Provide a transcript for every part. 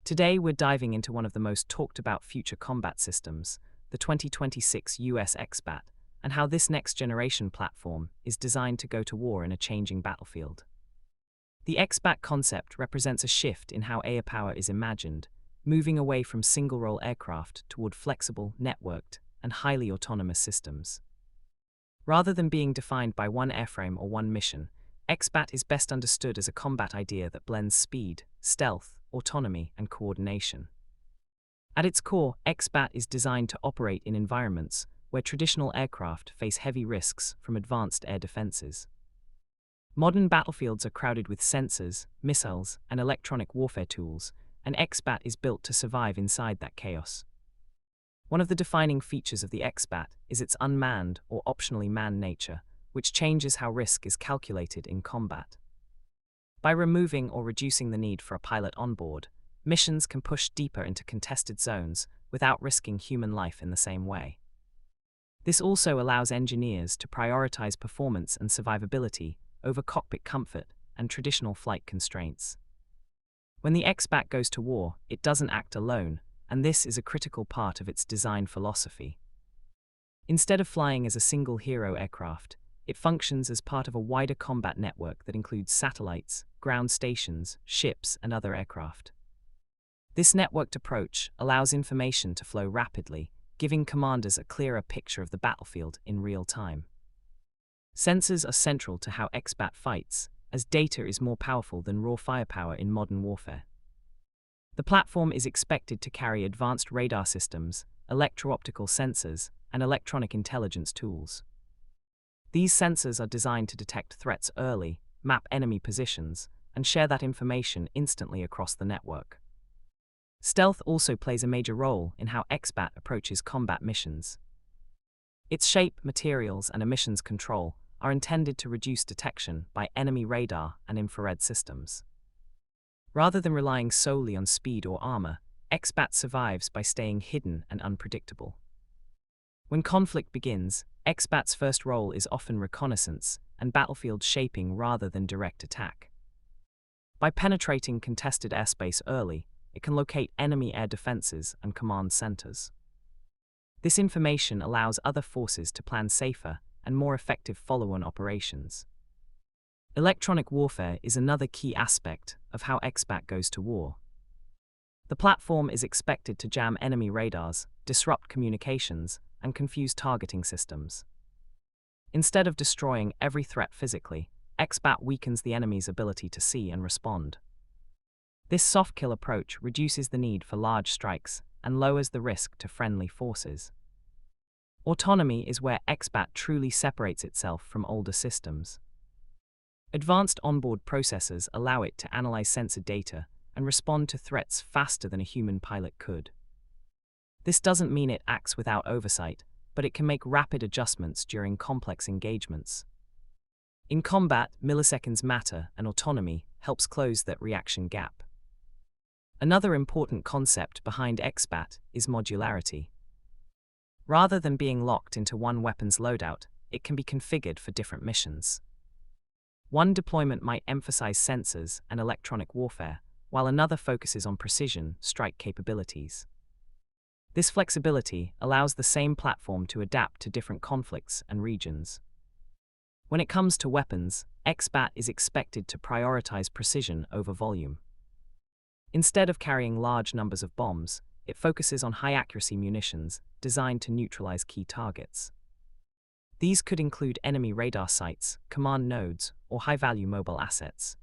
Today we're diving into one of the most talked about future combat systems, the 2026 US XBAT, and how this next-generation platform is designed to go to war in a changing battlefield. The XBAT concept represents a shift in how air power is imagined, moving away from single-role aircraft toward flexible, networked, and highly autonomous systems. Rather than being defined by one airframe or one mission, XBAT is best understood as a combat idea that blends speed, stealth, autonomy, and coordination. At its core, XBAT is designed to operate in environments where traditional aircraft face heavy risks from advanced air defenses. Modern battlefields are crowded with sensors, missiles, and electronic warfare tools, and XBAT is built to survive inside that chaos. One of the defining features of the XBAT is its unmanned or optionally manned nature, which changes how risk is calculated in combat. By removing or reducing the need for a pilot on board, missions can push deeper into contested zones without risking human life in the same way. This also allows engineers to prioritize performance and survivability over cockpit comfort and traditional flight constraints. When the XBAT goes to war, it doesn't act alone, and this is a critical part of its design philosophy. Instead of flying as a single hero aircraft, it functions as part of a wider combat network that includes satellites, ground stations, ships, and other aircraft. This networked approach allows information to flow rapidly, giving commanders a clearer picture of the battlefield in real time. Sensors are central to how XBAT fights, as data is more powerful than raw firepower in modern warfare. The platform is expected to carry advanced radar systems, electro-optical sensors, and electronic intelligence tools. These sensors are designed to detect threats early, map enemy positions, and share that information instantly across the network. Stealth also plays a major role in how XBAT approaches combat missions. Its shape, materials, and emissions control are intended to reduce detection by enemy radar and infrared systems. Rather than relying solely on speed or armor, XBAT survives by staying hidden and unpredictable. When conflict begins, XBAT's first role is often reconnaissance and battlefield shaping rather than direct attack. By penetrating contested airspace early, it can locate enemy air defenses and command centers. This information allows other forces to plan safer and more effective follow-on operations. Electronic warfare is another key aspect of how XBAT goes to war. The platform is expected to jam enemy radars, disrupt communications, and confuse targeting systems. Instead of destroying every threat physically, XBAT weakens the enemy's ability to see and respond. This soft-kill approach reduces the need for large strikes and lowers the risk to friendly forces. Autonomy is where XBAT truly separates itself from older systems. Advanced onboard processors allow it to analyze sensor data and respond to threats faster than a human pilot could. This doesn't mean it acts without oversight, but it can make rapid adjustments during complex engagements. In combat, milliseconds matter, and autonomy helps close that reaction gap. Another important concept behind XBAT is modularity. Rather than being locked into one weapon's loadout, it can be configured for different missions. One deployment might emphasize sensors and electronic warfare, while another focuses on precision, strike capabilities. This flexibility allows the same platform to adapt to different conflicts and regions. When it comes to weapons, XBAT is expected to prioritize precision over volume. Instead of carrying large numbers of bombs, it focuses on high-accuracy munitions designed to neutralize key targets. These could include enemy radar sites, command nodes, or high-value mobile assets.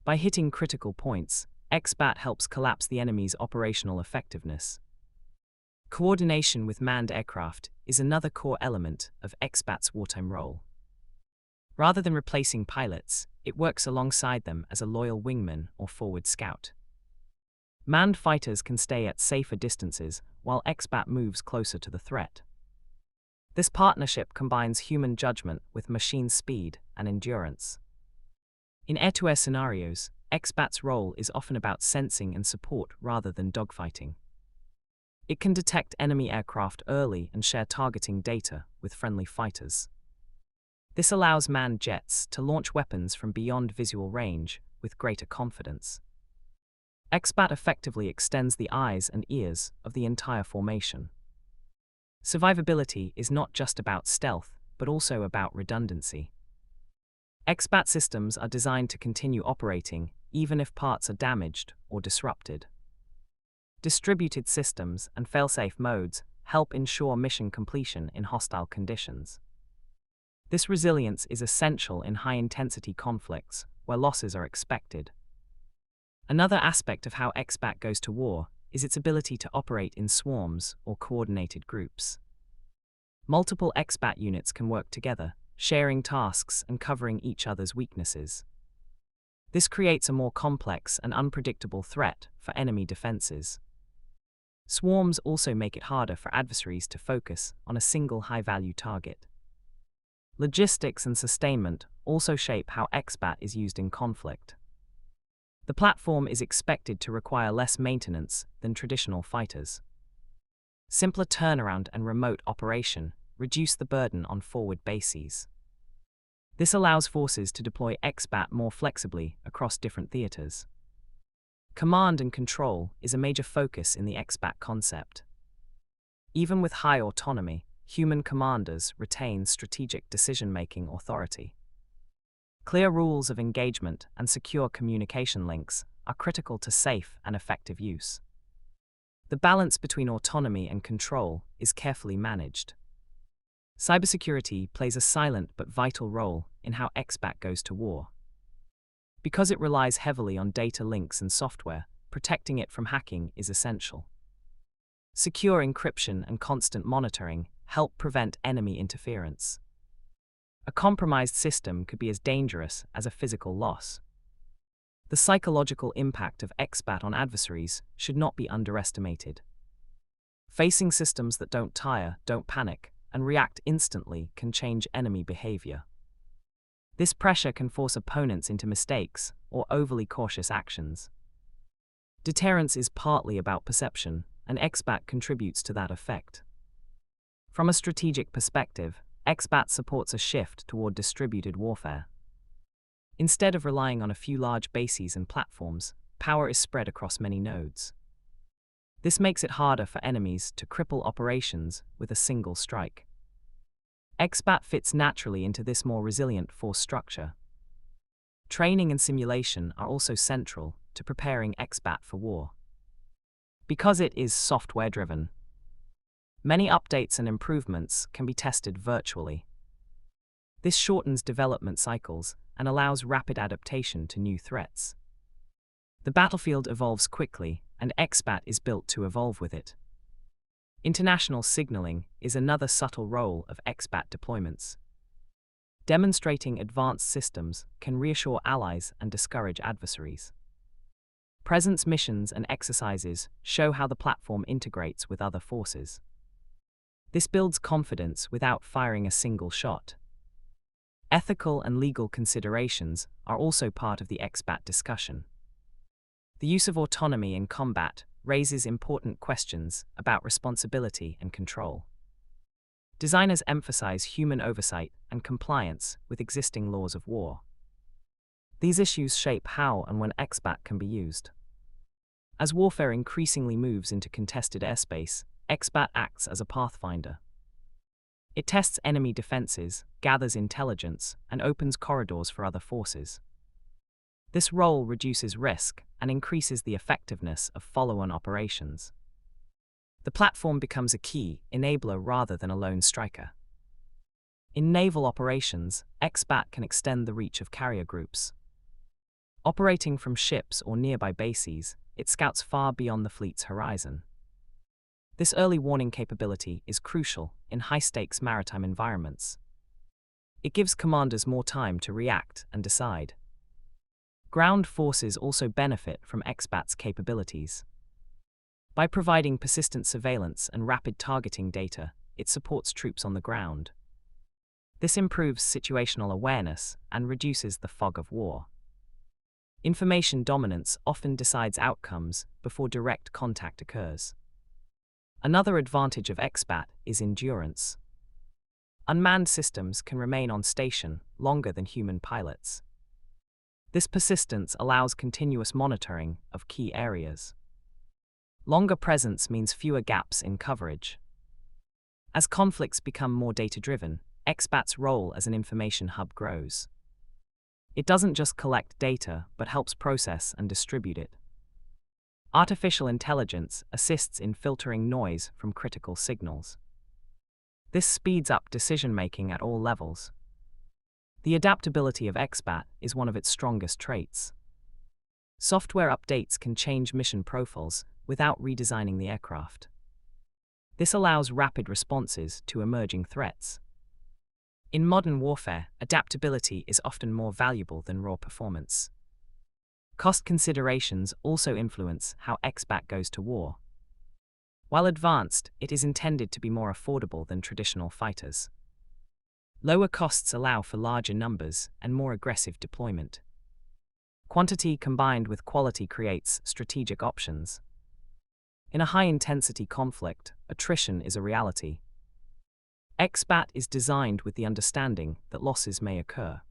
By hitting critical points, XBAT helps collapse the enemy's operational effectiveness. Coordination with manned aircraft is another core element of XBAT's wartime role. Rather than replacing pilots, it works alongside them as a loyal wingman or forward scout. Manned fighters can stay at safer distances while XBAT moves closer to the threat. This partnership combines human judgment with machine speed and endurance. In air-to-air scenarios, XBAT's role is often about sensing and support rather than dogfighting. It can detect enemy aircraft early and share targeting data with friendly fighters. This allows manned jets to launch weapons from beyond visual range with greater confidence. XBAT effectively extends the eyes and ears of the entire formation. Survivability is not just about stealth, but also about redundancy. XBAT systems are designed to continue operating even if parts are damaged or disrupted. Distributed systems and failsafe modes help ensure mission completion in hostile conditions. This resilience is essential in high-intensity conflicts where losses are expected. Another aspect of how XBAT goes to war is its ability to operate in swarms or coordinated groups. Multiple XBAT units can work together, sharing tasks and covering each other's weaknesses. This creates a more complex and unpredictable threat for enemy defenses. Swarms also make it harder for adversaries to focus on a single high-value target. Logistics and sustainment also shape how XBAT is used in conflict. The platform is expected to require less maintenance than traditional fighters. Simpler turnaround and remote operation reduce the burden on forward bases. This allows forces to deploy XBAT more flexibly across different theaters. Command and control is a major focus in the XBAT concept. Even with high autonomy, human commanders retain strategic decision-making authority. Clear rules of engagement and secure communication links are critical to safe and effective use. The balance between autonomy and control is carefully managed. Cybersecurity plays a silent but vital role in how XBAT goes to war. Because it relies heavily on data links and software, protecting it from hacking is essential. Secure encryption and constant monitoring help prevent enemy interference. A compromised system could be as dangerous as a physical loss. The psychological impact of XBAT on adversaries should not be underestimated. Facing systems that don't tire, don't panic, and react instantly can change enemy behavior. This pressure can force opponents into mistakes or overly cautious actions. Deterrence is partly about perception, and XBAT contributes to that effect. From a strategic perspective, XBAT supports a shift toward distributed warfare. Instead of relying on a few large bases and platforms, power is spread across many nodes. This makes it harder for enemies to cripple operations with a single strike. XBAT fits naturally into this more resilient force structure. Training and simulation are also central to preparing XBAT for war. Because it is software-driven, many updates and improvements can be tested virtually. This shortens development cycles and allows rapid adaptation to new threats. The battlefield evolves quickly, and XBAT is built to evolve with it. International signaling is another subtle role of XBAT deployments. Demonstrating advanced systems can reassure allies and discourage adversaries. Presence missions and exercises show how the platform integrates with other forces. This builds confidence without firing a single shot. Ethical and legal considerations are also part of the XBAT discussion. The use of autonomy in combat raises important questions about responsibility and control. Designers emphasize human oversight and compliance with existing laws of war. These issues shape how and when XBAT can be used. As warfare increasingly moves into contested airspace, XBAT acts as a pathfinder. It tests enemy defenses, gathers intelligence, and opens corridors for other forces. This role reduces risk and increases the effectiveness of follow-on operations. The platform becomes a key enabler rather than a lone striker. In naval operations, XBAT can extend the reach of carrier groups. Operating from ships or nearby bases, it scouts far beyond the fleet's horizon. This early warning capability is crucial in high-stakes maritime environments. It gives commanders more time to react and decide. Ground forces also benefit from XBAT's capabilities. By providing persistent surveillance and rapid targeting data, it supports troops on the ground. This improves situational awareness and reduces the fog of war. Information dominance often decides outcomes before direct contact occurs. Another advantage of XBAT is endurance. Unmanned systems can remain on station longer than human pilots. This persistence allows continuous monitoring of key areas. Longer presence means fewer gaps in coverage. As conflicts become more data-driven, XBAT's role as an information hub grows. It doesn't just collect data, but helps process and distribute it. Artificial intelligence assists in filtering noise from critical signals. This speeds up decision-making at all levels. The adaptability of XBAT is one of its strongest traits. Software updates can change mission profiles without redesigning the aircraft. This allows rapid responses to emerging threats. In modern warfare, adaptability is often more valuable than raw performance. Cost considerations also influence how XBAT goes to war. While advanced, it is intended to be more affordable than traditional fighters. Lower costs allow for larger numbers and more aggressive deployment. Quantity combined with quality creates strategic options. In a high-intensity conflict, attrition is a reality. XBAT is designed with the understanding that losses may occur.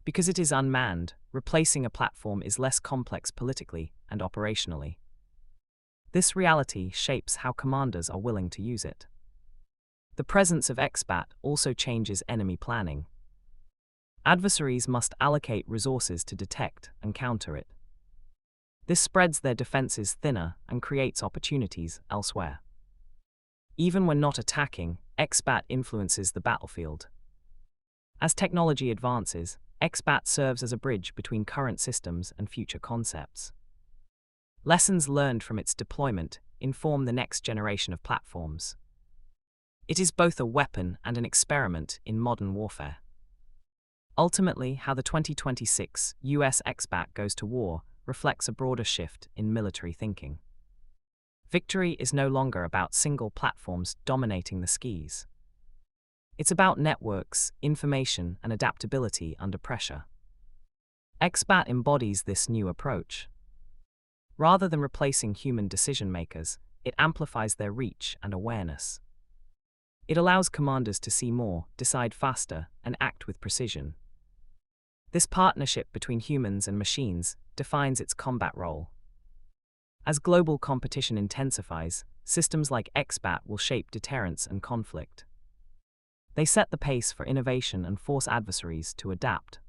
Because it is unmanned, replacing a platform is less complex politically and operationally. This reality shapes how commanders are willing to use it. The presence of XBAT also changes enemy planning. Adversaries must allocate resources to detect and counter it. This spreads their defenses thinner and creates opportunities elsewhere. Even when not attacking, XBAT influences the battlefield. As technology advances, XBAT serves as a bridge between current systems and future concepts. Lessons learned from its deployment inform the next generation of platforms. It is both a weapon and an experiment in modern warfare. Ultimately, how the 2026 US XBAT goes to war reflects a broader shift in military thinking. Victory is no longer about single platforms dominating the skies. It's about networks, information, and adaptability under pressure. XBAT embodies this new approach. Rather than replacing human decision-makers, it amplifies their reach and awareness. It allows commanders to see more, decide faster, and act with precision. This partnership between humans and machines defines its combat role. As global competition intensifies, systems like XBAT will shape deterrence and conflict. They set the pace for innovation and force adversaries to adapt.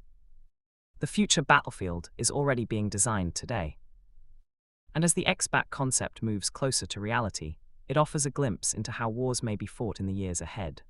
The future battlefield is already being designed today. And as the XBAT concept moves closer to reality, it offers a glimpse into how wars may be fought in the years ahead.